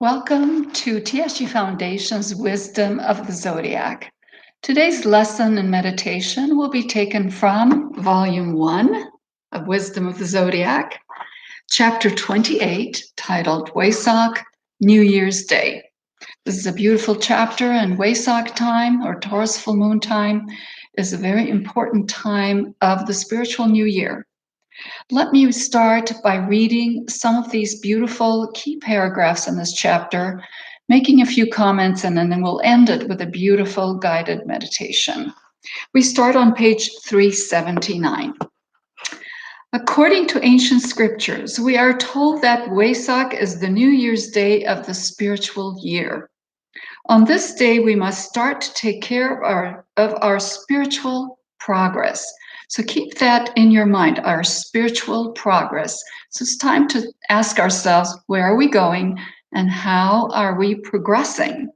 Welcome to TSG Foundation's Wisdom of the Zodiac. Today's lesson and meditation will be taken from Volume 1 of Wisdom of the Zodiac, Chapter 28, titled Wesak, New Year's Day. This is a beautiful chapter, and Wesak time, or Taurus full moon time, is a very important time of the spiritual new year. Let me start by reading some of these beautiful key paragraphs in this chapter, making a few comments, and then we'll end it with a beautiful guided meditation. We start on page 379. According to ancient scriptures, we are told that Wesak is the New Year's Day of the spiritual year. On this day, we must start to take care of our spiritual progress. So keep that in your mind, our spiritual progress. So it's time to ask ourselves, where are we going and how are we progressing?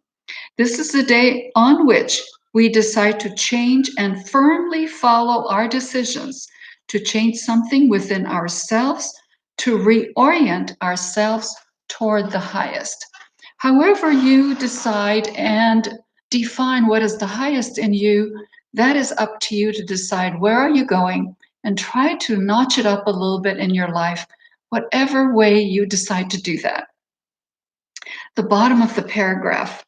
This is the day on which we decide to change and firmly follow our decisions to change something within ourselves, to reorient ourselves toward the highest. However you decide and define what is the highest in you, that is up to you to decide where are you going and try to notch it up a little bit in your life, whatever way you decide to do that. The bottom of the paragraph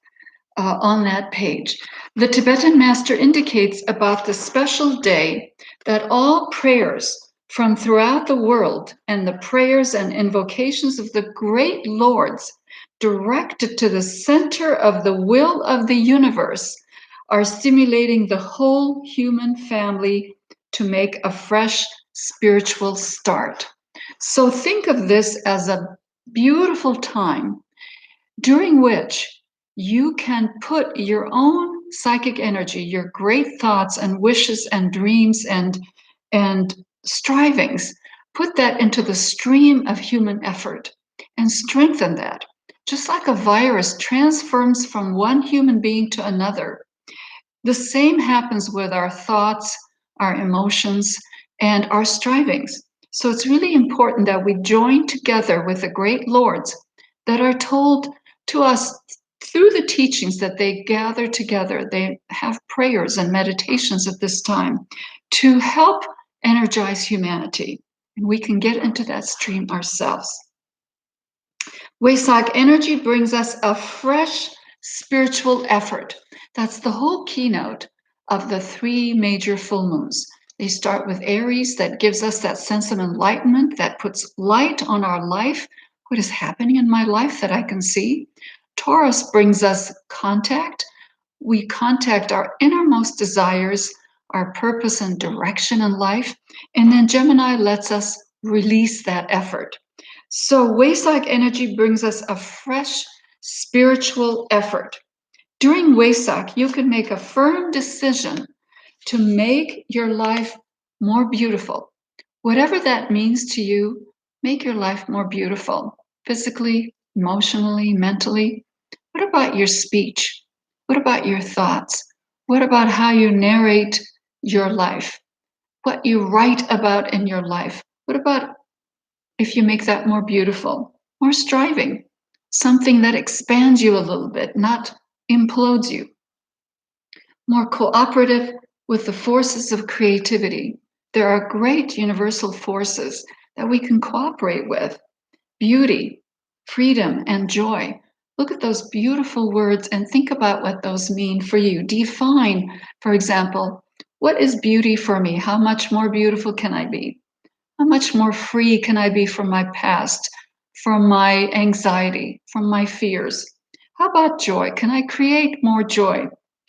on that page, the Tibetan master indicates about the special day that all prayers from throughout the world and the prayers and invocations of the great lords directed to the center of the will of the universe are stimulating the whole human family to make a fresh spiritual start. So think of this as a beautiful time during which you can put your own psychic energy, your great thoughts and wishes and dreams and strivings, put that into the stream of human effort and strengthen that. Just like a virus transforms from one human being to another, the same happens with our thoughts, our emotions, and our strivings. So it's really important that we join together with the great lords that are told to us through the teachings that they gather together. They have prayers and meditations at this time to help energize humanity. And we can get into that stream ourselves. Wesak energy brings us a fresh spiritual effort. That's the whole keynote of the three major full moons. They start with Aries, that gives us that sense of enlightenment, that puts light on our life. What is happening in my life that I can see? Taurus brings us contact. We contact our innermost desires, our purpose and direction in life. And then Gemini lets us release that effort. So Wesak energy brings us a fresh spiritual effort. During Wesak, you can make a firm decision to make your life more beautiful. Whatever that means to you, make your life more beautiful, physically, emotionally, mentally. What about your speech? What about your thoughts? What about how you narrate your life? What you write about in your life? What about if you make that more beautiful? More striving, something that expands you a little bit, not implodes you. More cooperative with the forces of creativity. There are great universal forces that we can cooperate with. Beauty, freedom, and joy. Look at those beautiful words and think about what those mean for you. Define, for example, what is beauty for me? How much more beautiful can I be? How much more free can I be from my past, from my anxiety, from my fears? How about joy? Can I create more joy?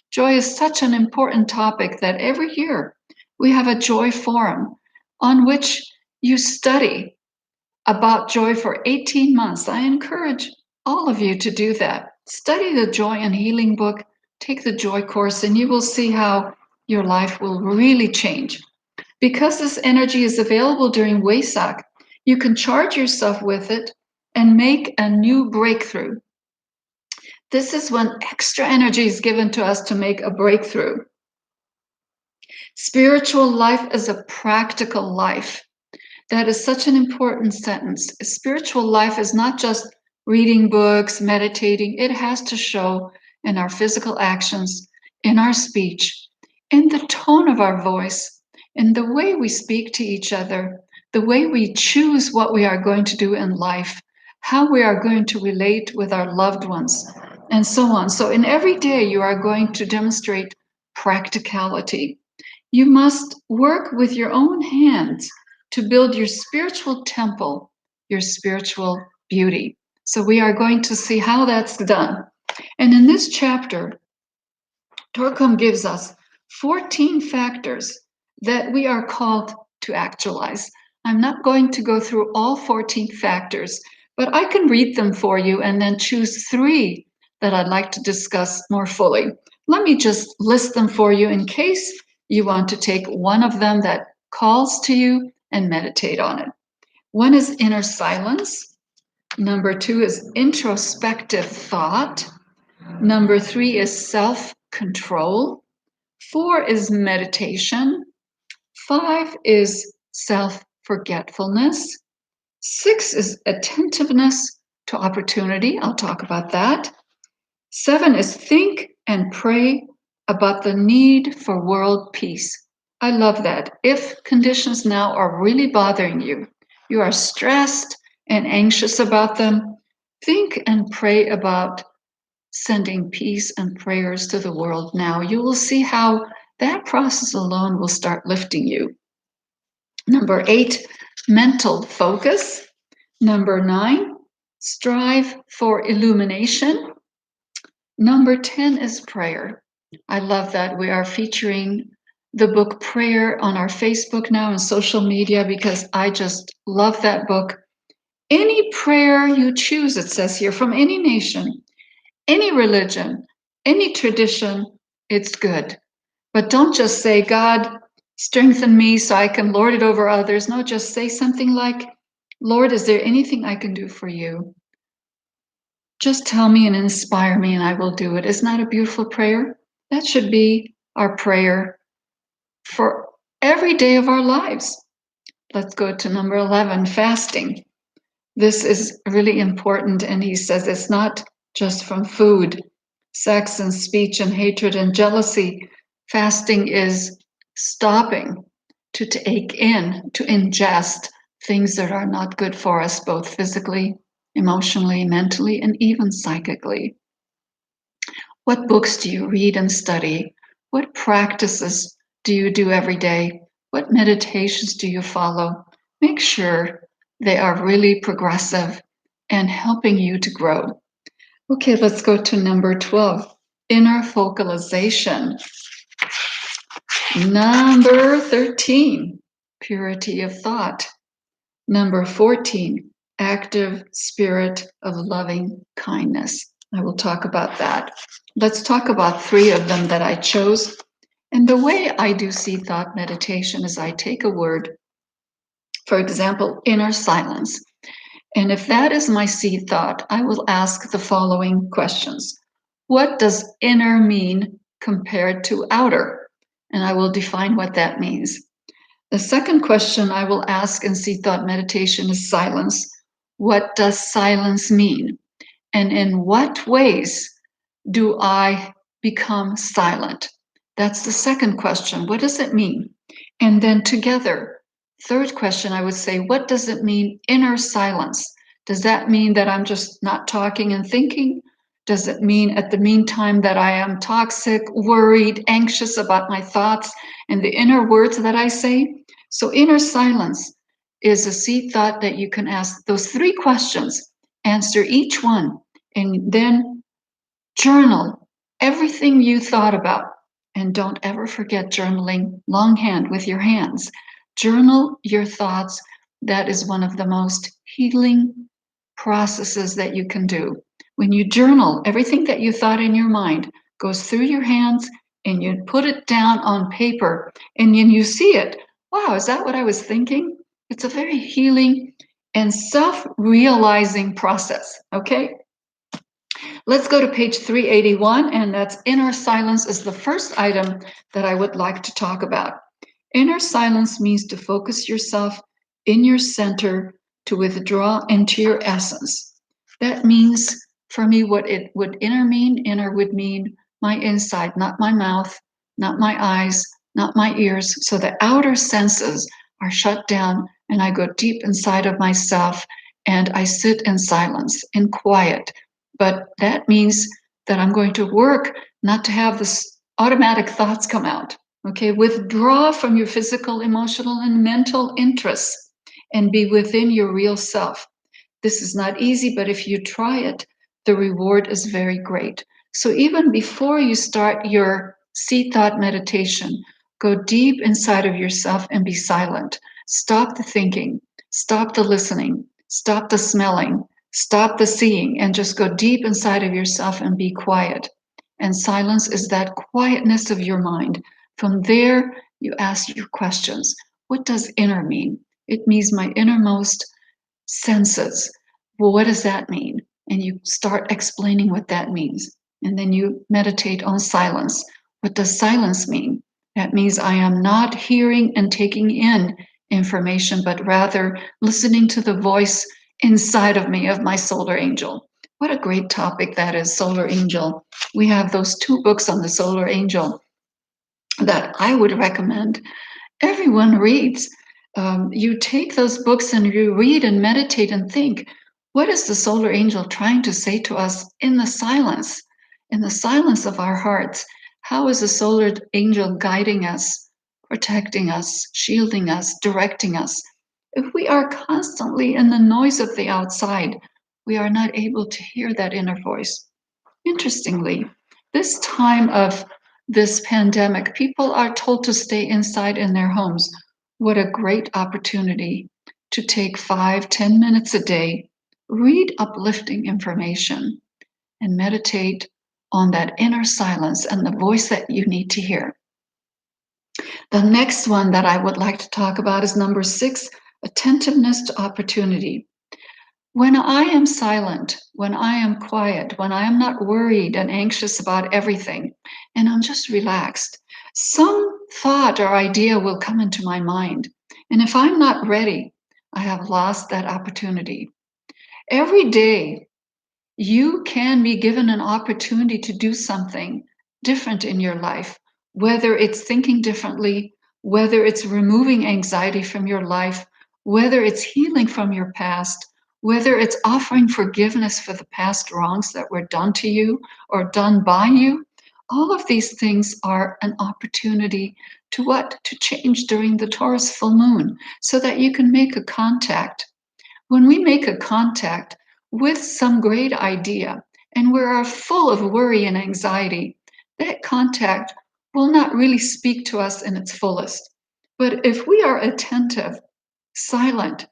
Joy is such an important topic that every year we have a joy forum on which you study about joy for 18 months. I encourage all of you to do that. Study the Joy and Healing book, take the joy course, and you will see how your life will really change. Because this energy is available during Wesak, you can charge yourself with it and make a new breakthrough. This is when extra energy is given to us to make a breakthrough. Spiritual life is a practical life. That is such an important sentence. Spiritual life is not just reading books, meditating. It has to show in our physical actions, in our speech, in the tone of our voice, in the way we speak to each other, the way we choose what we are going to do in life, how we are going to relate with our loved ones, and so on. So in every day, you are going to demonstrate practicality. You must work with your own hands to build your spiritual temple, your spiritual beauty. So we are going to see how that's done. And in this chapter, Torkom gives us 14 factors that we are called to actualize. I'm not going to go through all 14 factors, but I can read them for you and then choose 3 that I'd like to discuss more fully. Let me just list them for you in case you want to take one of them that calls to you and meditate on it. 1 is inner silence. Number 2 is introspective thought. Number 3 is self-control. 4 is meditation. 5 is self-forgetfulness. 6 is attentiveness to opportunity. I'll talk about that. 7 is think and pray about the need for world peace. I love that. If conditions now are really bothering you, you are stressed and anxious about them, think and pray about sending peace and prayers to the world now. You will see how that process alone will start lifting you. Number 8, mental focus. Number 9, strive for illumination. Number 10 is prayer. I love that we are featuring the book Prayer on our Facebook now and social media because I just love that book. Any prayer you choose, it says here, from any nation, any religion, any tradition, it's good. But don't just say, God, strengthen me so I can lord it over others. No, just say something like, Lord, is there anything I can do for you? Just tell me and inspire me and I will do it. Isn't that a beautiful prayer? That should be our prayer for every day of our lives. Let's go to number 11, fasting. This is really important. And he says it's not just from food, sex and speech and hatred and jealousy. Fasting is stopping to take in, to ingest things that are not good for us, both physically, emotionally, mentally, and even psychically. What books do you read and study? What practices do you do every day? What meditations do you follow? Make sure they are really progressive and helping you to grow. Okay, let's go to number 12, inner focalization. Number 13, purity of thought. Number 14, active spirit of loving kindness. I will talk about that. Let's talk about 3 of them that I chose. And the way I do seed thought meditation is I take a word, for example, inner silence. And if that is my seed thought, I will ask the following questions. What does inner mean compared to outer? And I will define what that means. The second question I will ask in seed thought meditation is silence. What does silence mean? And in what ways do I become silent? That's the second question. What does it mean? And then together, third question, I would say, what does it mean, inner silence? Does that mean that I'm just not talking and thinking? Does it mean at the meantime that I am toxic, worried, anxious about my thoughts and the inner words that I say? So inner silence is a seed thought that you can ask those 3 questions, answer each one, and then journal everything you thought about. And don't ever forget journaling longhand with your hands. Journal your thoughts. That is one of the most healing processes that you can do. When you journal, everything that you thought in your mind goes through your hands and you put it down on paper and then you see it. Wow, is that what I was thinking? It's a very healing and self-realizing process, okay? Let's go to page 381, and that's inner silence is the first item that I would like to talk about. Inner silence means to focus yourself in your center, to withdraw into your essence. That means for me what it would inner would mean my inside, not my mouth, not my eyes, not my ears. So the outer senses are shut down and I go deep inside of myself and I sit in silence, in quiet. But that means that I'm going to work not to have this automatic thoughts come out. Okay, withdraw from your physical, emotional, and mental interests and be within your real self. This is not easy, but if you try it, the reward is very great. So even before you start your seed thought meditation, go deep inside of yourself and be silent. Stop the thinking, stop the listening, stop the smelling, stop the seeing, and just go deep inside of yourself and be quiet. And silence is that quietness of your mind. From there, you ask your questions. What does inner mean? It means my innermost senses. Well, what does that mean? And you start explaining what that means. And then you meditate on silence. What does silence mean? That means I am not hearing and taking in information, but rather listening to the voice inside of me of my solar angel. What a great topic that is, solar angel. We have those 2 books on the solar angel that I would recommend everyone reads. You take those books and you read and meditate and think, what is the solar angel trying to say to us in the silence of our hearts? How is the solar angel guiding us, protecting us, shielding us, directing us? If we are constantly in the noise of the outside, we are not able to hear that inner voice. Interestingly, this time of this pandemic, people are told to stay inside in their homes. What a great opportunity to take 5-10 minutes a day, read uplifting information, and meditate on that inner silence and the voice that you need to hear. The next one that I would like to talk about is number 6, attentiveness to opportunity. When I am silent, when I am quiet, when I am not worried and anxious about everything, and I'm just relaxed, some thought or idea will come into my mind. And if I'm not ready, I have lost that opportunity. Every day, you can be given an opportunity to do something different in your life, whether it's thinking differently, whether it's removing anxiety from your life, whether it's healing from your past, whether it's offering forgiveness for the past wrongs that were done to you or done by you. All of these things are an opportunity to what? To change during the Taurus full moon so that you can make a contact. When we make a contact with some great idea and we are full of worry and anxiety, that contact will not really speak to us in its fullest. But if we are attentive, silent,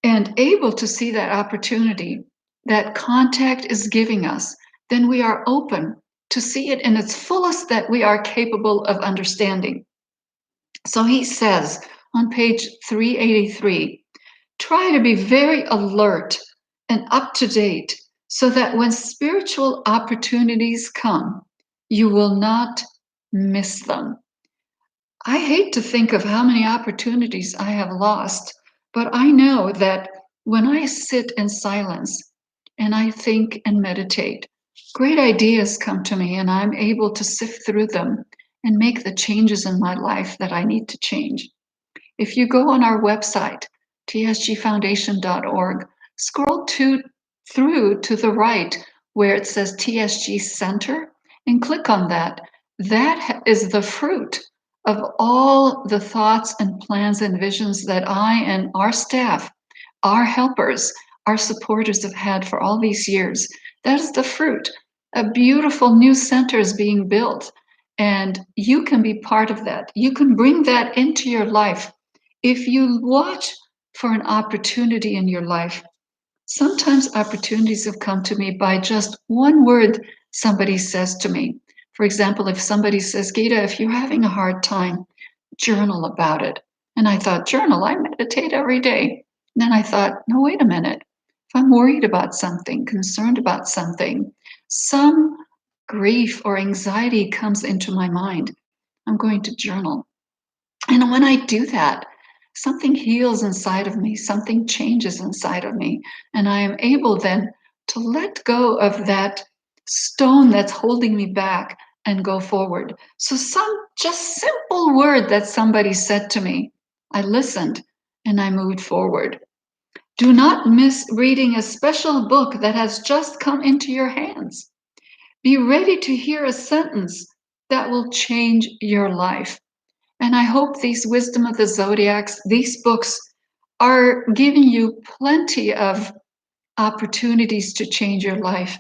and able to see that opportunity that contact is giving us, then we are open to see it in its fullest that we are capable of understanding. So he says on page 383, try to be very alert and up to date so that when spiritual opportunities come, you will not miss them. I hate to think of how many opportunities I have lost, but I know that when I sit in silence and I think and meditate, great ideas come to me and I'm able to sift through them and make the changes in my life that I need to change. If you go on our website, tsgfoundation.org, scroll through to the right where it says TSG Center and click on that. That is the fruit of all the thoughts and plans and visions that I and our staff, our helpers, our supporters have had for all these years. That is the fruit. A beautiful new center is being built, and you can be part of that. You can bring that into your life. If you watch for an opportunity in your life, sometimes opportunities have come to me by just one word somebody says to me. For example, if somebody says, Gita, if you're having a hard time, journal about it. And I thought, journal, I meditate every day. And then I thought, no, wait a minute. If I'm worried about something, concerned about something, some grief or anxiety comes into my mind, I'm going to journal. And when I do that, something heals inside of me, something changes inside of me, and I am able then to let go of that stone that's holding me back and go forward. So some just simple word that somebody said to me, I listened and I moved forward. Do not miss reading a special book that has just come into your hands. Be ready to hear a sentence that will change your life. And I hope these Wisdom of the Zodiacs, these books are giving you plenty of opportunities to change your life.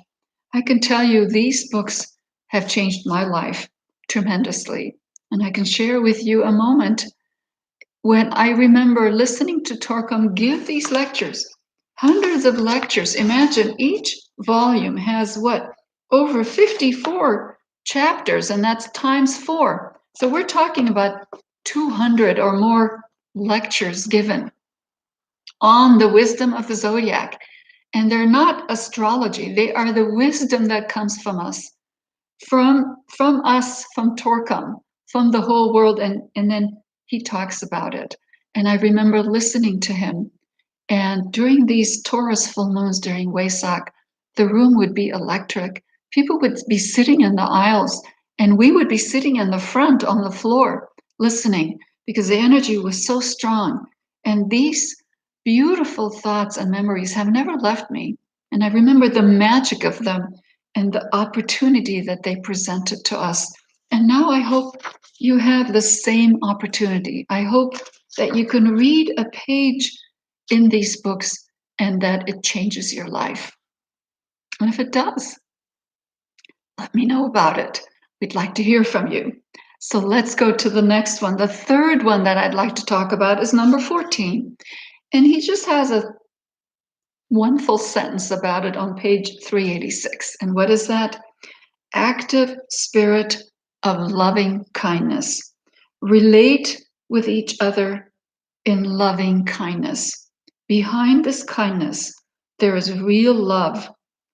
I can tell you these books have changed my life tremendously. And I can share with you a moment when I remember listening to Torquem give these lectures, hundreds of lectures. Imagine each volume has what? Over 54 chapters, and that's times 4. So we're talking about 200 or more lectures given on the wisdom of the zodiac. And they're not astrology, they are the wisdom that comes from us, from Torquem, from the whole world. And then he talks about it. And I remember listening to him. And during these Taurus full moons, during Wesak, the room would be electric. People would be sitting in the aisles, and we would be sitting in the front on the floor listening because the energy was so strong. And these beautiful thoughts and memories have never left me. And I remember the magic of them and the opportunity that they presented to us. And now I hope you have the same opportunity. I hope that you can read a page in these books and that it changes your life. And if it does, let me know about it. We'd like to hear from you. So let's go to the next one. The third one that I'd like to talk about is number 14. And he just has one full sentence about it on page 386. And what is that? Active spirit of loving kindness. Relate with each other in loving kindness. Behind this kindness, there is real love,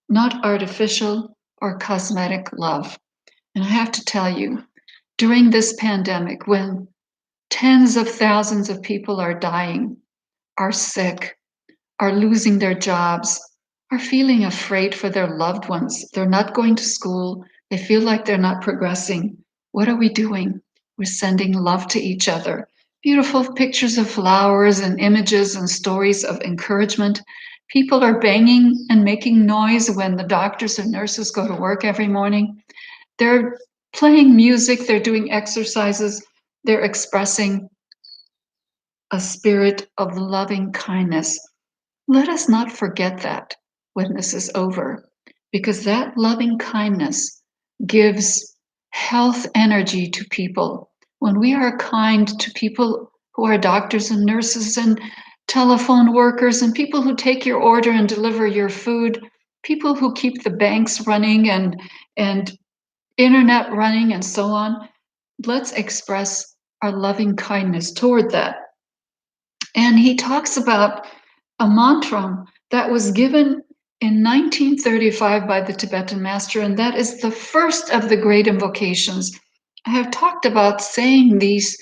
not artificial or cosmetic love. And I have to tell you, during this pandemic, when tens of thousands of people are dying, are sick, are losing their jobs, are feeling afraid for their loved ones, they're not going to school, they feel like they're not progressing, what are we doing? We're sending love to each other. Beautiful pictures of flowers and images and stories of encouragement. People are banging and making noise when the doctors and nurses go to work every morning. They're playing music, they're doing exercises, they're expressing a spirit of loving kindness. Let us not forget that when this is over, because that loving kindness gives health energy to people. When we are kind to people who are doctors and nurses and telephone workers and people who take your order and deliver your food, people who keep the banks running and internet running and so on, let's express our loving kindness toward that. And he talks about a mantra that was given in 1935 by the Tibetan master, and that is the first of the great invocations. I have talked about saying these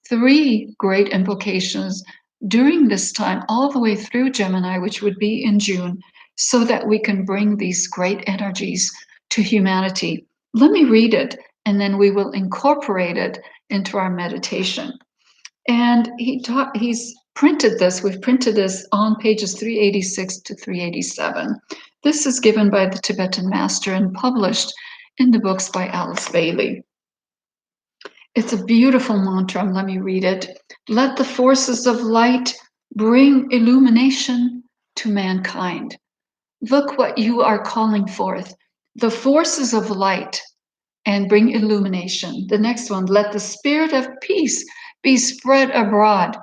3 great invocations during this time, all the way through Gemini, which would be in June, so that we can bring these great energies to humanity. Let me read it, and then we will incorporate it into our meditation. And he's printed this. We've printed this on pages 386 to 387. This is given by the Tibetan master and published in the books by Alice Bailey. It's a beautiful mantra. Let me read it. Let the forces of light bring illumination to mankind. Look what you are calling forth. The forces of light and bring illumination. The next one, let the spirit of peace be spread abroad.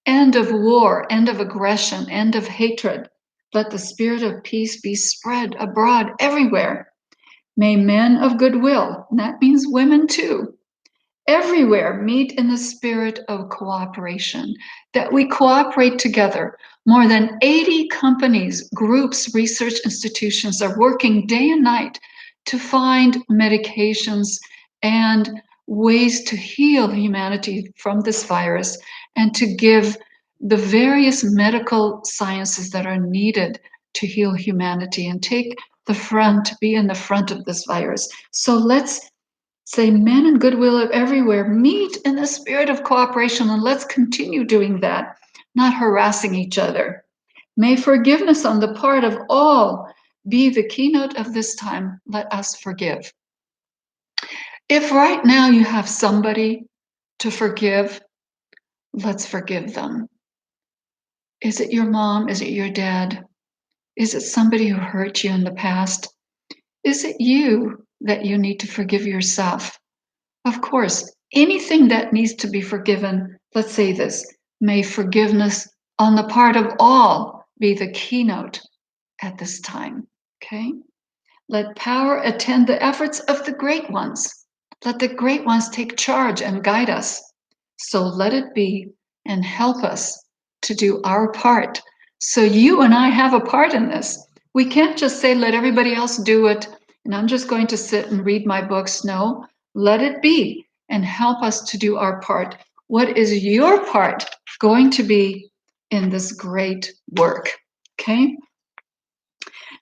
End of war, end of aggression, end of hatred. Let the spirit of peace be spread abroad everywhere. May men of goodwill, and that means women too, everywhere meet in the spirit of cooperation, that we cooperate together. More than 80 companies, groups, research institutions are working day and night to find medications and ways to heal humanity from this virus and to give the various medical sciences that are needed to heal humanity and take the front, be in the front of this virus. So let's say men and goodwill everywhere meet in the spirit of cooperation, and let's continue doing that, not harassing each other. May forgiveness on the part of all be the keynote of this time. Let us forgive. If right now you have somebody to forgive, let's forgive them. Is it your mom? Is it your dad? Is it somebody who hurt you in the past? Is it you that you need to forgive yourself? Of course, anything that needs to be forgiven, let's say this, may forgiveness on the part of all be the keynote at this time, okay? Let power attend the efforts of the great ones. Let the great ones take charge and guide us. So let it be and help us to do our part. So you and I have a part in this. We can't just say, let everybody else do it, and I'm just going to sit and read my books. No, let it be and help us to do our part. What is your part going to be in this great work? Okay?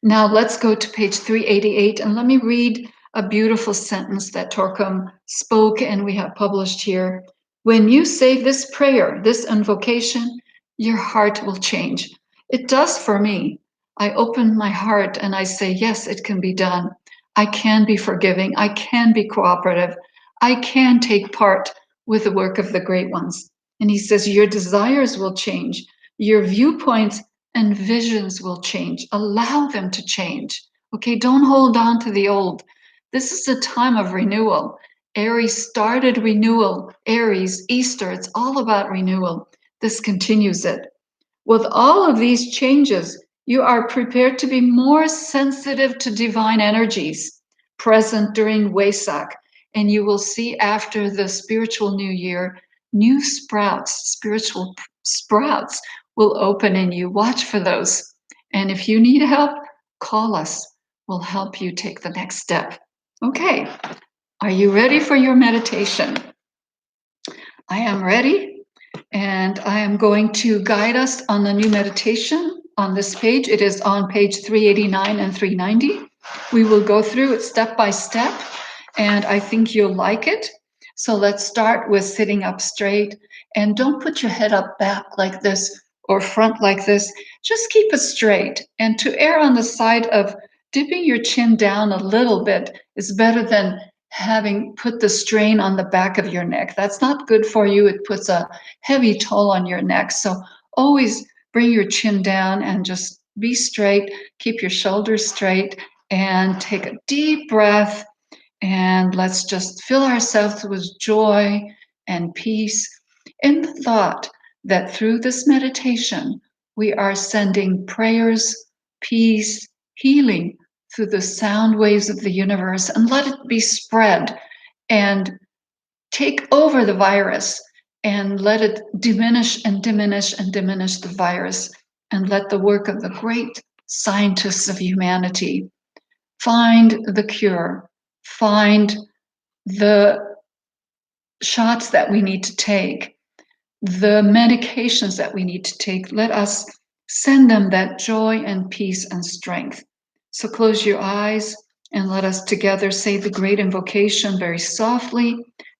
Now let's go to page 388 and let me read a beautiful sentence that Torquem spoke and we have published here. When you say this prayer, this invocation, your heart will change. It does for me. I open my heart and I say, yes, it can be done. I can be forgiving. I can be cooperative. I can take part with the work of the great ones. And he says, your desires will change. Your viewpoints and visions will change. Allow them to change. Okay, don't hold on to the old. This is a time of renewal. Aries started renewal. Aries, Easter, it's all about renewal. This continues it. With all of these changes, you are prepared to be more sensitive to divine energies present during Wesak, and you will see after the spiritual new year, new sprouts, spiritual sprouts will open in you. Watch for those. And if you need help, call us. We'll help you take the next step. Okay, are you ready for your meditation? I am ready, and I am going to guide us on the new meditation on this page. It is on page 389 and 390. We will go through it step by step, and I think you'll like it. So let's start with sitting up straight, and don't put your head up back like this or front like this. Just keep it straight, and to err on the side of dipping your chin down a little bit is better than having put the strain on the back of your neck. That's not good for you. It puts a heavy toll on your neck. So always bring your chin down and just be straight. Keep your shoulders straight and take a deep breath. And let's just fill ourselves with joy and peace in the thought that through this meditation, we are sending prayers, peace, healing through the sound waves of the universe, and let it be spread and take over the virus and let it diminish and diminish and diminish the virus, and let the work of the great scientists of humanity find the cure, find the shots that we need to take, the medications that we need to take. Let us send them that joy and peace and strength. So close your eyes and let us together say the great invocation very softly,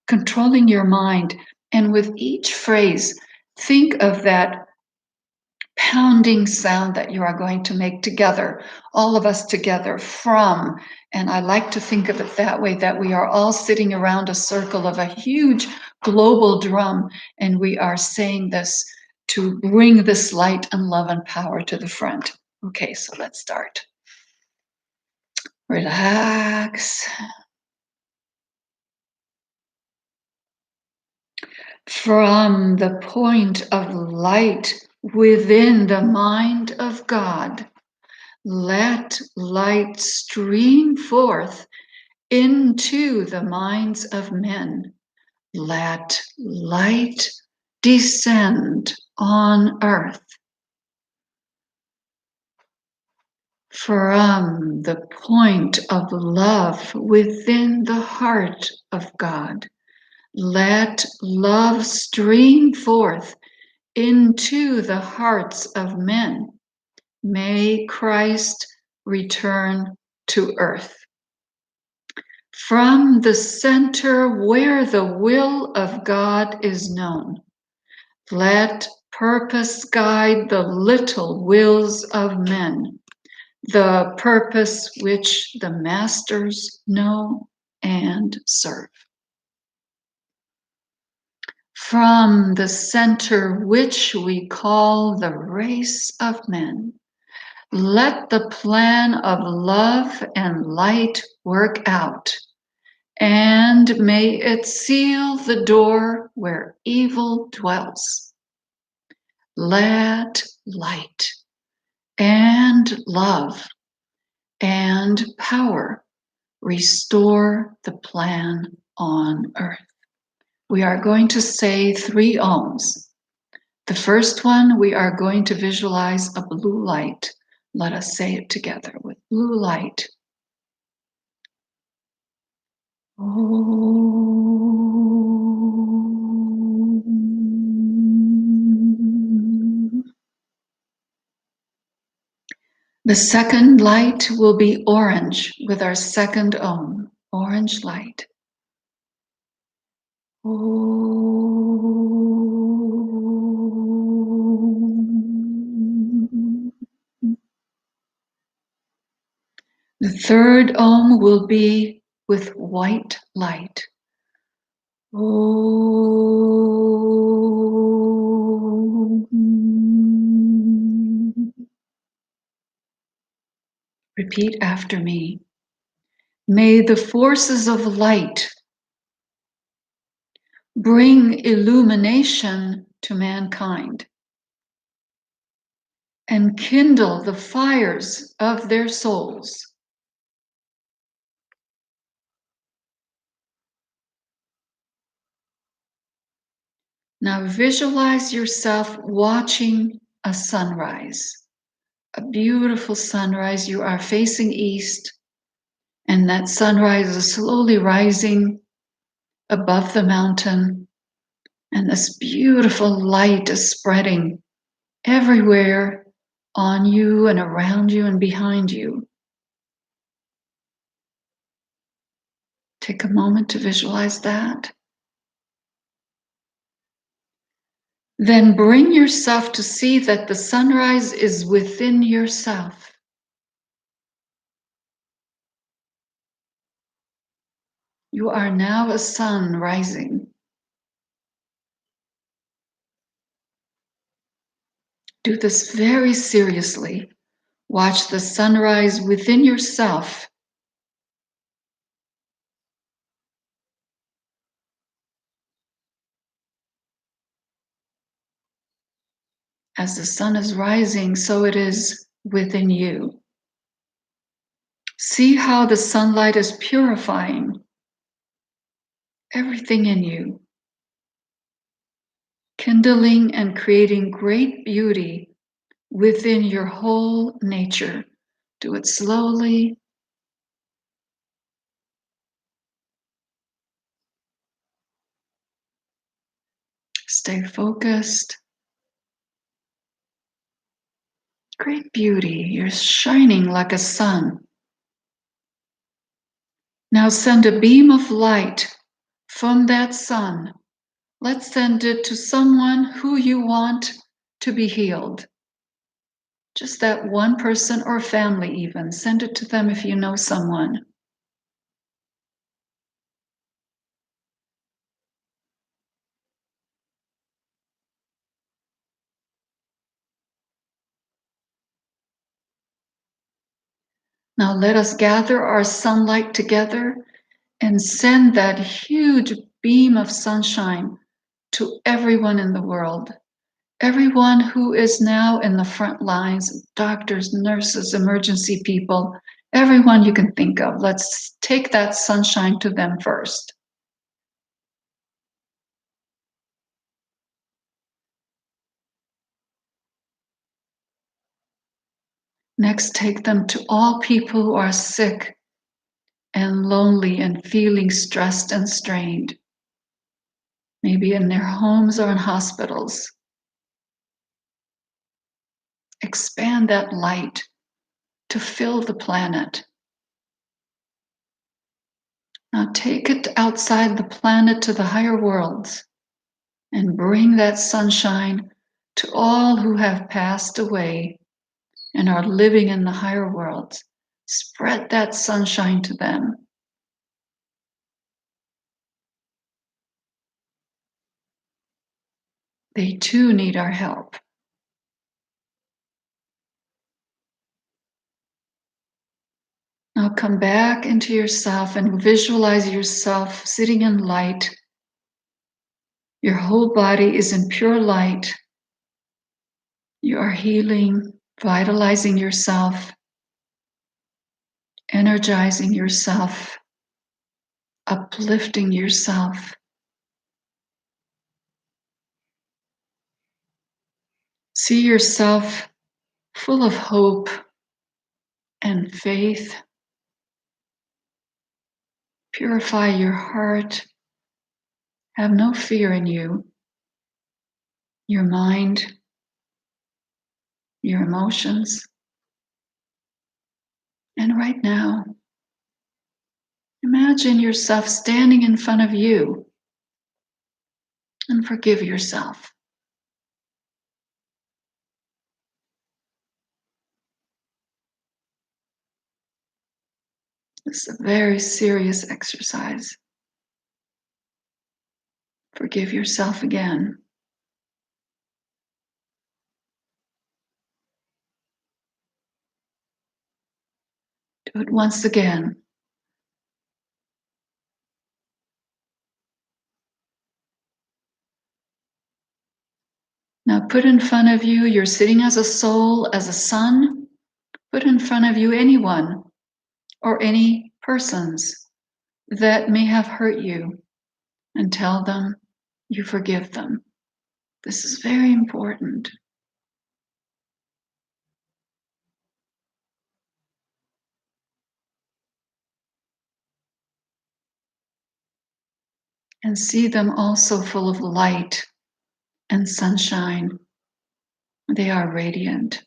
controlling your mind. And with each phrase, think of that pounding sound that you are going to make together, all of us together from, and I like to think of it that way, that we are all sitting around a circle of a huge global drum, and we are saying this to bring this light and love and power to the front. Okay, so let's start. Relax. From the point of light within the mind of God, let light stream forth into the minds of men. Let light descend on earth. From the point of love within the heart of God, let love stream forth into the hearts of men. May Christ return to earth. From the center where the will of God is known, let purpose guide the little wills of men, the purpose which the masters know and serve. From the center which we call the race of men, let the plan of love and light work out, and may it seal the door where evil dwells. Let light and love and power restore the plan on earth. We are going to say 3 Oms. The first one, we are going to visualize a blue light. Let us say it together with blue light. Om. The second light will be orange with our second Om, orange light. Om. The third Om will be with white light. Om. Repeat after me. May the forces of light bring illumination to mankind and kindle the fires of their souls. Now visualize yourself watching a sunrise, a beautiful sunrise. You are facing east, and that sunrise is slowly rising above the mountain, and this beautiful light is spreading everywhere on you and around you and behind you. Take a moment to visualize that. Then bring yourself to see that the sunrise is within yourself. You are now a sun rising. Do this very seriously. Watch the sunrise within yourself. As the sun is rising, so it is within you. See how the sunlight is purifying everything in you, kindling and creating great beauty within your whole nature. Do it slowly. Stay focused. Great beauty. You're shining like a sun. Now send a beam of light from that sun. Let's send it to someone who you want to be healed. Just that one person or family even. Send it to them if you know someone. Now let us gather our sunlight together and send that huge beam of sunshine to everyone in the world. Everyone who is now in the front lines, doctors, nurses, emergency people, everyone you can think of. Let's take that sunshine to them first. Next, take them to all people who are sick and lonely and feeling stressed and strained, maybe in their homes or in hospitals. expand that light to fill the planet. Now take it outside the planet to the higher worlds and bring that sunshine to all who have passed away and are living in the higher worlds. Spread that sunshine to them. They too need our help. Now come back into yourself and visualize yourself sitting in light. Your whole body is in pure light. You are healing, vitalizing yourself, energizing yourself, uplifting yourself. See yourself full of hope and faith. Purify your heart. Have no fear in you, your mind, your emotions. And right now, imagine yourself standing in front of you and forgive yourself. This is a very serious exercise. Forgive yourself again. Do it once again. Now put in front of you, you're sitting as a soul, as a sun. Put in front of you anyone or any persons that may have hurt you and tell them you forgive them. This is very important. And see them also full of light and sunshine. They are radiant.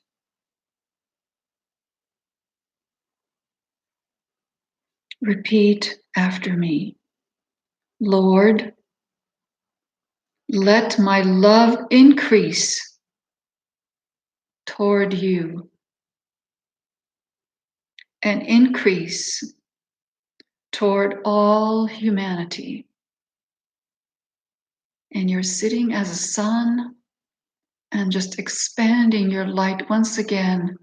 Repeat after me. Lord, let my love increase toward you and increase toward all humanity. And you're sitting as a sun and just expanding your light once again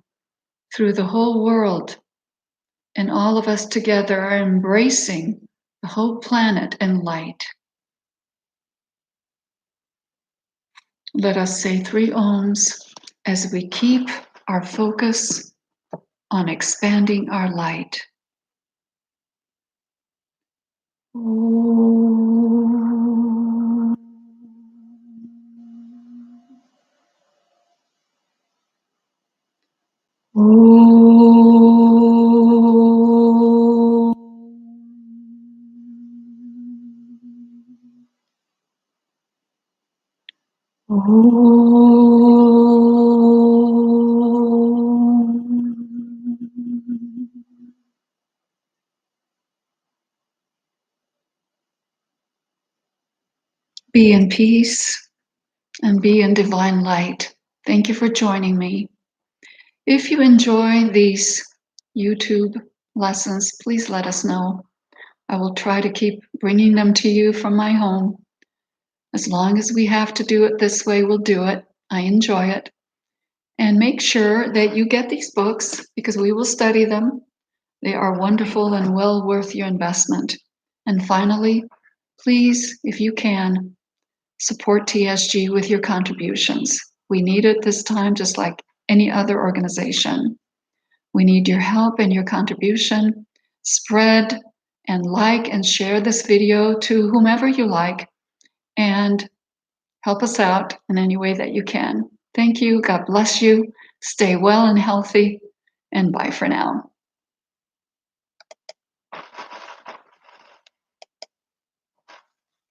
through the whole world. And all of us together are embracing the whole planet in light. Let us say 3 ohms as we keep our focus on expanding our light. Be in peace and be in divine light. Thank you for joining me. If you enjoy these YouTube lessons, please let us know. I will try to keep bringing them to you from my home. As long as we have to do it this way, we'll do it. I enjoy it. And make sure that you get these books because we will study them. They are wonderful and well worth your investment. And finally, please, if you can, support TSG with your contributions. We need it this time just like any other organization. We need your help and your contribution. Spread and like and share this video to whomever you like and help us out in any way that you can. Thank you. God bless you. Stay well and healthy, and bye for now.